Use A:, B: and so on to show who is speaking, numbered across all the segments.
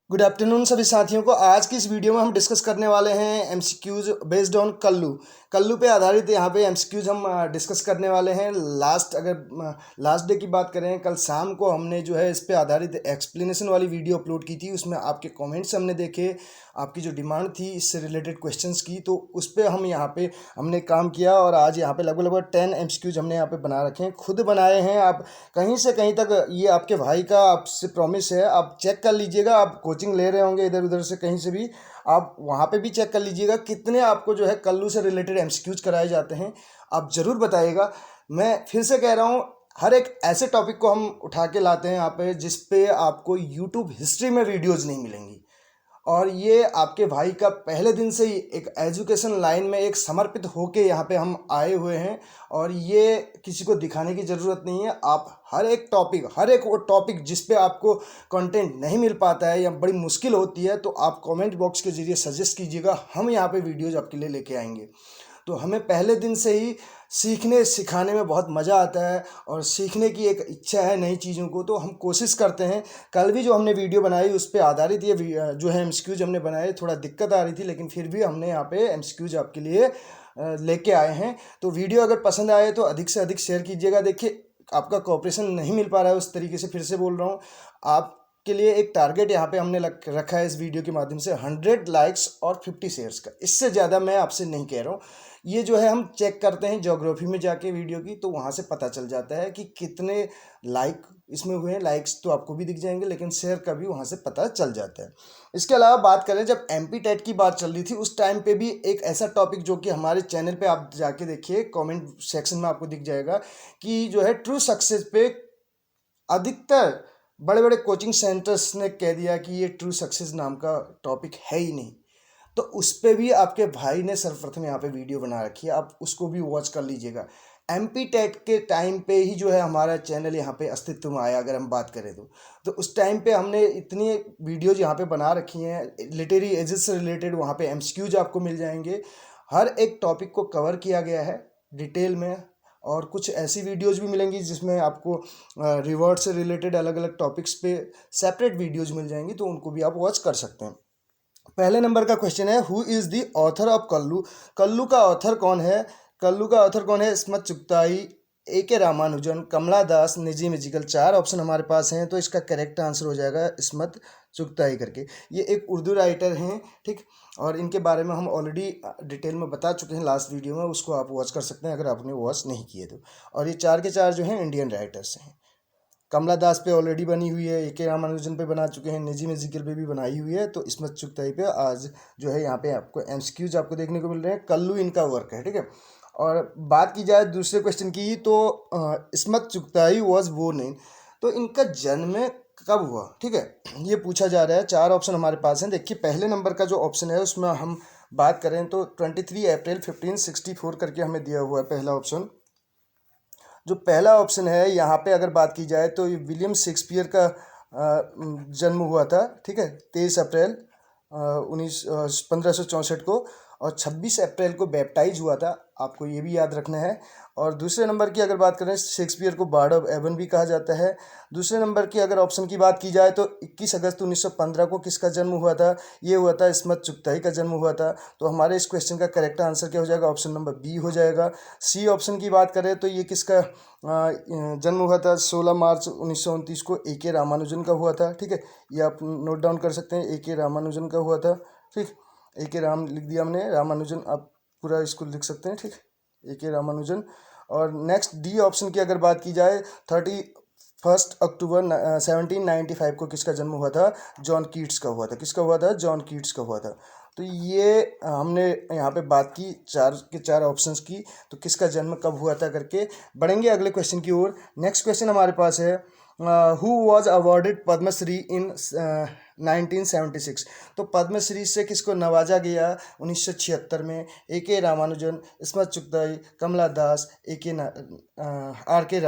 A: Good afternoon सभी साथियों को। आज की इस वीडियो में हम डिस्कस करने वाले हैं एमसीक्यूज बेस्ड ऑन कल्लू पे आधारित यहाँ पे एमसीक्यूज हम डिस्कस करने वाले हैं। लास्ट डे की बात करें, कल शाम को हमने जो है इस पे आधारित एक्सप्लेनेशन वाली वीडियो अपलोड की थी। उसमें आपके कमेंट्स हमने देखे, आपकी जो डिमांड थी इससे रिलेटेड क्वेश्चंस की, तो उस पर हम यहाँ पे हमने काम किया और आज यहाँ पे लगभग 10 एमसीक्यूज हमने यहाँ पे बना रखे हैं, खुद बनाए हैं। आप कहीं से कहीं तक ये आपके भाई का आपसे प्रॉमिस है, आप चेक कर लीजिएगा। आप कोचिंग ले रहे होंगे इधर उधर से कहीं से भी, आप वहाँ पे भी चेक कर लीजिएगा कितने आपको जो है कल्लू से रिलेटेड एमसीक्यूज कराए जाते हैं। आप ज़रूर बताइएगा। मैं फिर से कह रहा हूँ, हर एक ऐसे टॉपिक को हम उठा के लाते हैं यहाँ पे जिस पे आपको यूट्यूब हिस्ट्री में वीडियोज़ नहीं मिलेंगी। और ये आपके भाई का पहले दिन से ही एक एजुकेशन लाइन में एक समर्पित होके यहाँ पे हम आए हुए हैं, और ये किसी को दिखाने की ज़रूरत नहीं है। आप हर एक वो टॉपिक जिस पे आपको कंटेंट नहीं मिल पाता है या बड़ी मुश्किल होती है, तो आप कमेंट बॉक्स के ज़रिए सजेस्ट कीजिएगा, हम यहाँ पे वीडियोज़ आपके लिए लेके आएंगे। तो हमें पहले दिन से ही सीखने सिखाने में बहुत मज़ा आता है और सीखने की एक इच्छा है नई चीज़ों को, तो हम कोशिश करते हैं। कल भी जो हमने वीडियो बनाई उस पर आधारित ये जो है एमसीक्यूज हमने बनाए, थोड़ा दिक्कत आ रही थी लेकिन फिर भी हमने यहाँ पे एमसीक्यूज आपके लिए लेके आए हैं। तो वीडियो अगर पसंद आए तो अधिक से अधिक शेयर कीजिएगा। देखिए, आपका कोऑपरेशन नहीं मिल पा रहा है, उस तरीके से फिर से बोल रहा हूँ। आपके लिए एक टारगेट यहाँ पे हमने रखा है इस वीडियो के माध्यम से 100 लाइक्स और 50 शेयर्स का। इससे ज़्यादा मैं आपसे नहीं कह रहा हूँ। ये जो है हम चेक करते हैं ज्योग्राफी में जाके वीडियो की, तो वहाँ से पता चल जाता है कि कितने लाइक इसमें हुए हैं। लाइक्स तो आपको भी दिख जाएंगे लेकिन शेयर का भी वहाँ से पता चल जाता है। इसके अलावा बात करें, जब एमपी टेट की बात चल रही थी उस टाइम पे भी एक ऐसा टॉपिक जो कि हमारे चैनल पे आप जाके देखिए, कमेंट सेक्शन में आपको दिख जाएगा कि जो है ट्रू सक्सेस पे अधिकतर बड़े बड़े कोचिंग सेंटर्स ने कह दिया कि ये ट्रू सक्सेस नाम का टॉपिक है ही नहीं। तो उस पर भी आपके भाई ने सर्वप्रथम यहाँ पे वीडियो बना रखी है, आप उसको भी वॉच कर लीजिएगा। एमपी टेट के टाइम पे ही जो है हमारा चैनल यहाँ पे अस्तित्व में आया, अगर हम बात करें तो उस टाइम पे हमने इतनी वीडियोज यहाँ पे बना रखी हैं लिटरेरी एजेस से रिलेटेड। वहाँ पे एमसीक्यूज आपको मिल जाएंगे, हर एक टॉपिक को कवर किया गया है डिटेल में। और कुछ ऐसी वीडियोज़ भी मिलेंगी जिसमें आपको रिवर्ट से रिलेटेड अलग अलग टॉपिक्स पे सेपरेट वीडियोज़ मिल जाएंगी, तो उनको भी आप वॉच कर सकते हैं। पहले नंबर का क्वेश्चन है, who is the author of Kallu. Kallu का ऑथर कौन है? कल्लू का ऑथर कौन है? इस्मत चुगताई, ए के रामानुजन, कमला दास, निजी मैजिकल। 4 ऑप्शन हमारे पास हैं, तो इसका करेक्ट आंसर हो जाएगा इस्मत चुगताई करके। ये एक उर्दू राइटर हैं, ठीक। और इनके बारे में हम ऑलरेडी डिटेल में बता चुके हैं लास्ट वीडियो में, उसको आप वॉच कर सकते हैं अगर आपने वॉच नहीं किए तो। और ये 4 के 4 जो हैं इंडियन राइटर्स हैं। कमला दास पे ऑलरेडी बनी हुई है, ए के रामानुजन पे बना चुके हैं, निजी म्यूजिकल पे भी बनाई हुई है, तो इस्मत चुगताई पे आज जो है यहाँ पे आपको एमसीक्यूज आपको देखने को मिल रहे हैं। कल्लू इनका वर्क है, ठीक है। और बात की जाए दूसरे क्वेश्चन की, तो Ismat Chughtai was born in, तो इनका जन्म कब हुआ, ठीक है, ये पूछा जा रहा है। 4 ऑप्शन हमारे पास हैं। देखिए, पहले नंबर का जो ऑप्शन है उसमें हम बात करें तो 23 अप्रैल 1564 करके हमें दिया हुआ है पहला ऑप्शन। जो पहला ऑप्शन है यहाँ पे अगर बात की जाए तो ये विलियम शेक्सपियर का जन्म हुआ था, ठीक है, 23 अप्रैल 1564 को। और 26 अप्रैल को बैप्टाइज हुआ था, आपको ये भी याद रखना है। और दूसरे नंबर की अगर बात करें, शेक्सपियर को बार्ड ऑफ एवन भी कहा जाता है। दूसरे नंबर की अगर ऑप्शन की बात की जाए तो 21 अगस्त 1915 को किसका जन्म हुआ था? ये हुआ था इस्मत चुगताई का जन्म हुआ था। तो हमारे इस क्वेश्चन का करेक्ट आंसर क्या हो जाएगा? ऑप्शन नंबर बी हो जाएगा। सी ऑप्शन की बात करें तो ये किसका जन्म हुआ था? 16 मार्च 1929 को ए के रामानुजन का हुआ था, ठीक है। ये आप नोट डाउन कर सकते हैं, ए के रामानुजन का हुआ था, ठीक। ए के राम लिख दिया हमने, रामानुजन आप पूरा इसको लिख सकते हैं, ठीक, ए के रामानुजन। और नेक्स्ट डी ऑप्शन की अगर बात की जाए, 31 अक्टूबर 1795 को किसका जन्म हुआ था? जॉन कीट्स का हुआ था। किसका हुआ था? जॉन कीट्स का हुआ था। तो ये हमने यहाँ पे बात की 4 के 4 ऑप्शंस की, तो किसका जन्म कब हुआ था करके। बढ़ेंगे अगले क्वेश्चन की ओर। नेक्स्ट क्वेश्चन हमारे पास है, हु वॉज अवॉर्डेड पद्मश्री इन 1976। तो पद्मश्री से किसको नवाजा गया 1976 में? ए के रामानुजन, इस्मत चुगताई, कमला दास, आर के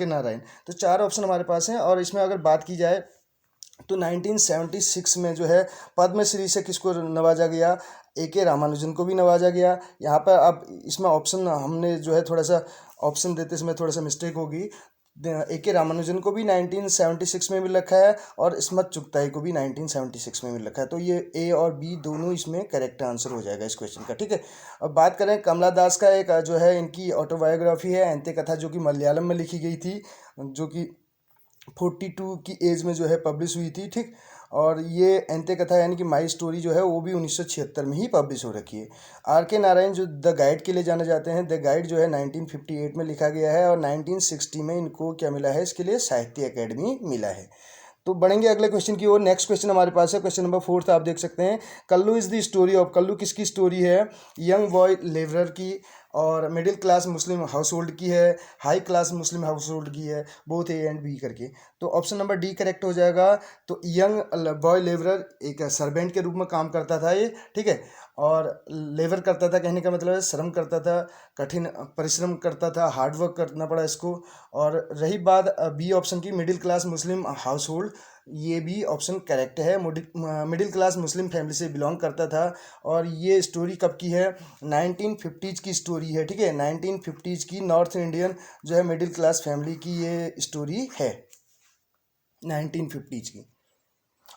A: नारायण। तो 4 ऑप्शन हमारे पास हैं। और इसमें अगर बात की जाए तो 1976 में जो है पद्मश्री से किसको नवाजा गया? ए के रामानुजन को भी नवाजा गया। यहाँ पर अब इसमें ऑप्शन हमने जो है थोड़ा सा ऑप्शन देते समय थोड़ा सा मिस्टेक होगी। ए के रामानुजन को भी 1976 में मिल रखा है और स्मृत चुगताई को भी 1976 में मिल रखा है। तो ये ए और बी दोनों इसमें करेक्ट आंसर हो जाएगा इस क्वेश्चन का, ठीक है। अब बात करें कमला दास का, एक जो है इनकी ऑटोबायोग्राफी है एंते कथा, जो कि मलयालम में लिखी गई थी, जो कि 42 की एज में जो है पब्लिश हुई थी, ठीक। और ये एंते कथा यानी कि माई स्टोरी जो है वो भी 1976 में ही पब्लिश हो रखी है। आर के नारायण जो द गाइड के लिए जाने जाते हैं, द गाइड जो है 1958 में लिखा गया है और 1960 में इनको क्या मिला है, इसके लिए साहित्य अकेडमी मिला है। तो बढ़ेंगे अगले क्वेश्चन की ओर। नेक्स्ट क्वेश्चन हमारे पास है क्वेश्चन नंबर 4, आप देख सकते हैं। Kallu is the story of, Kallu किसकी स्टोरी है? यंग बॉय लेबरर की, और middle class Muslim household की है, high class Muslim household की है, बोथ ए एंड बी करके। तो ऑप्शन नंबर डी करेक्ट हो जाएगा। तो यंग बॉय लेबरर एक सर्वेंट के रूप में काम करता था ये, ठीक है। और लेबर करता था, कहने का मतलब है श्रम करता था, कठिन परिश्रम करता था, हार्ड वर्क करना पड़ा इसको। और रही बात बी ऑप्शन की, middle class Muslim house hold, ये भी ऑप्शन करेक्ट है। मिडिल क्लास मुस्लिम फैमिली से बिलोंग करता था। और ये स्टोरी कब की है? 1950s की स्टोरी है, ठीक है। 1950s की नॉर्थ इंडियन जो है मिडिल क्लास फैमिली की ये स्टोरी है 1950s की।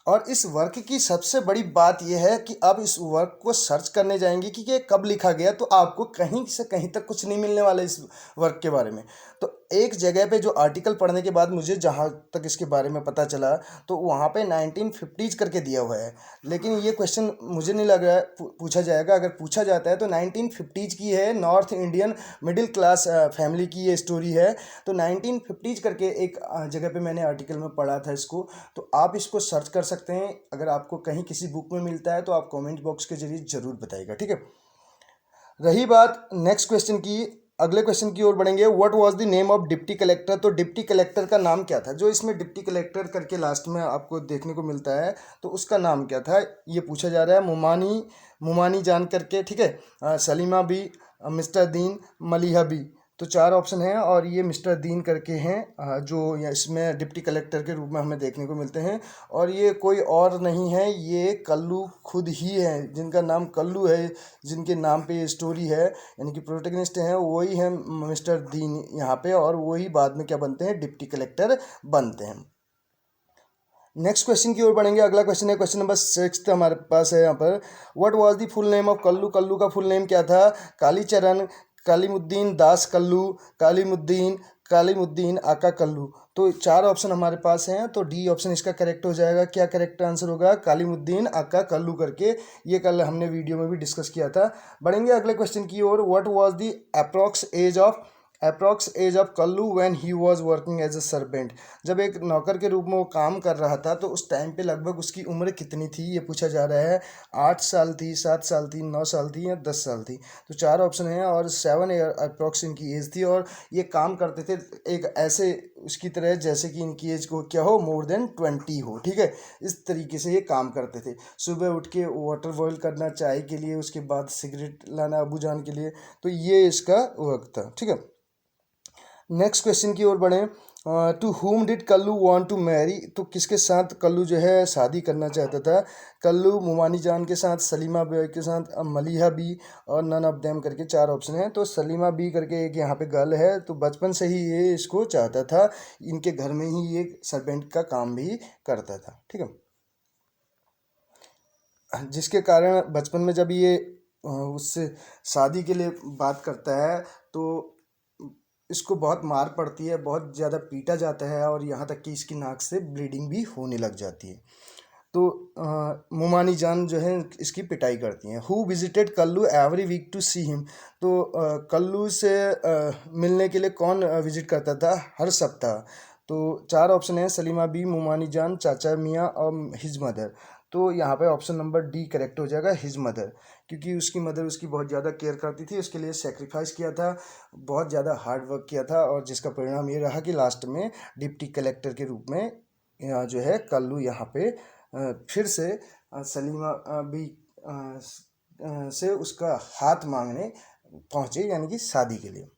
A: और इस वर्क की सबसे बड़ी बात यह है कि अब इस वर्क को सर्च करने जाएंगे कि ये कब लिखा गया, तो आपको कहीं से कहीं तक कुछ नहीं मिलने वाला इस वर्क के बारे में। तो एक जगह पे जो आर्टिकल पढ़ने के बाद मुझे जहाँ तक इसके बारे में पता चला, तो वहाँ पे 1950s करके दिया हुआ है। लेकिन ये क्वेश्चन मुझे नहीं लग रहा है पूछा जाएगा। अगर पूछा जाता है तो 1950s की है, north Indian middle class family की ये स्टोरी है। तो 1950s करके एक जगह पे मैंने आर्टिकल में पढ़ा था इसको। तो आप इसको सर्च कर सकते हैं। अगर आपको कहीं किसी बुक में मिलता है तो आप कमेंट बॉक्स के जरिए ज़रूर बताइएगा, ठीक है। रही बात नेक्स्ट क्वेश्चन की, अगले क्वेश्चन की ओर बढ़ेंगे। What was the name of deputy collector? तो डिप्टी कलेक्टर का नाम क्या था? जो इसमें डिप्टी कलेक्टर करके लास्ट में आपको देखने को मिलता है, तो उसका नाम क्या था, ये पूछा जा रहा है। मुमानी जान करके, ठीक है। सलीमा बी, मिस्टर दीन, मलिहा बी। तो 4 ऑप्शन हैं और ये मिस्टर दीन करके हैं जो इसमें डिप्टी कलेक्टर के रूप में हमें देखने को मिलते हैं। और ये कोई और नहीं है, ये कल्लू खुद ही है, जिनका नाम कल्लू है, जिनके नाम पे ये स्टोरी है, यानी कि प्रोटैगनिस्ट हैं वही हैं मिस्टर दीन यहाँ पे। और वही बाद में क्या बनते हैं, डिप्टी कलेक्टर बनते हैं। नेक्स्ट क्वेश्चन की ओर बढ़ेंगे। अगला क्वेश्चन है क्वेश्चन नंबर 6 हमारे पास है यहाँ पर। What was the full name of Kallu? Kallu का फुल नेम क्या था? कालीचरण, कालीमुद्दीन दास कल्लू, कालीमुद्दीन आका कल्लू। तो 4 ऑप्शन हमारे पास हैं, तो डी ऑप्शन इसका करेक्ट हो जाएगा। क्या करेक्ट आंसर होगा? कालीमुद्दीन आका कल्लू करके। ये कल हमने वीडियो में भी डिस्कस किया था। बढ़ेंगे अगले क्वेश्चन की ओर। What was the approx age of Kallu when he was working as a servant? जब एक नौकर के रूप में वो काम कर रहा था तो उस टाइम पे लगभग उसकी उम्र कितनी थी, ये पूछा जा रहा है। 8 साल थी, 7 साल थी, 9 साल थी या 10 साल थी। तो 4 ऑप्शन हैं और 7 ईयर अप्रॉक्स इनकी एज थी। और ये काम करते थे एक ऐसे उसकी तरह जैसे कि इनकी एज को क्या हो, मोर देन 20 हो, ठीक है। इस तरीके से ये काम करते थे। सुबह उठ के वाटर बॉयल करना चाय के लिए, उसके बाद सिगरेट लाना अबू जान के लिए। तो ये इसका वक्त था, ठीक है। नेक्स्ट क्वेश्चन की ओर बढ़ें। To whom did Kallu want to marry? तो किसके साथ कल्लू जो है शादी करना चाहता था? कल्लू मुमानी जान के साथ, सलीमा बी के साथ, मलिहा बी और नन ऑफ देम करके 4 ऑप्शन हैं। तो सलीमा बी करके एक यहाँ पे गर्ल है, तो बचपन से ही ये इसको चाहता था। इनके घर में ही ये सर्वेंट का काम भी करता था, ठीक है। जिसके कारण बचपन में जब ये उससे शादी के लिए बात करता है तो इसको बहुत मार पड़ती है, बहुत ज़्यादा पीटा जाता है और यहाँ तक कि इसकी नाक से ब्लीडिंग भी होने लग जाती है। तो मुमानी जान जो है इसकी पिटाई करती हैं। Who visited Kallu every week to see him? तो कल्लू से मिलने के लिए कौन विजिट करता था हर सप्ताह? तो 4 ऑप्शन हैं, सलीमा बी, मुमानी जान, चाचा मियाँ और हिज मदर। तो यहाँ पे ऑप्शन नंबर डी करेक्ट हो जाएगा, हिज मदर। क्योंकि उसकी मदर उसकी बहुत ज़्यादा केयर करती थी, उसके लिए सेक्रीफाइस किया था, बहुत ज़्यादा हार्ड वर्क किया था। और जिसका परिणाम ये रहा कि लास्ट में डिप्टी कलेक्टर के रूप में यहाँ जो है कल्लू यहाँ पे फिर से सलीमा भी से उसका हाथ मांगने पहुँचे, यानी कि शादी के लिए।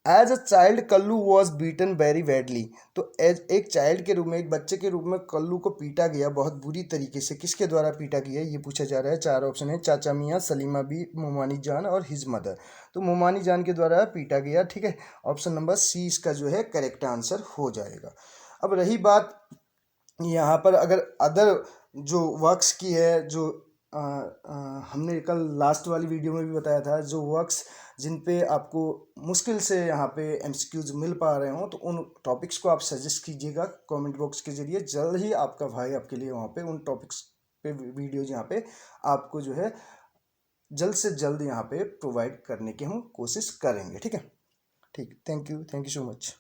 A: As a child Kallu was beaten very badly. तो एज एक चाइल्ड के रूप में, एक बच्चे के रूप में कल्लू को पीटा गया बहुत बुरी तरीके से। किसके द्वारा पीटा गया ये पूछा जा रहा है। 4 ऑप्शन है, चाचा मियाँ, सलीमा बी, मोमानी जान और हिज मदर। तो मोमानी जान के द्वारा पीटा गया, ठीक है। ऑप्शन नंबर सी इसका जो है करेक्ट आंसर हो जाएगा। अब रही बात यहाँ पर, अगर अदर जो वर्क्स की है, जो हमने कल लास्ट वाली वीडियो में भी बताया था, जो वर्क्स जिन पे आपको मुश्किल से यहाँ पे एमसीक्यूज मिल पा रहे हो, तो उन टॉपिक्स को आप सजेस्ट कीजिएगा कमेंट बॉक्स के जरिए। जल्द ही आपका भाई आपके लिए वहाँ पे उन टॉपिक्स पे वीडियोज यहाँ पे आपको जो है जल्द से जल्द यहाँ पे प्रोवाइड करने की हम कोशिश करेंगे, ठीक है। ठीक, थैंक यू सो मच।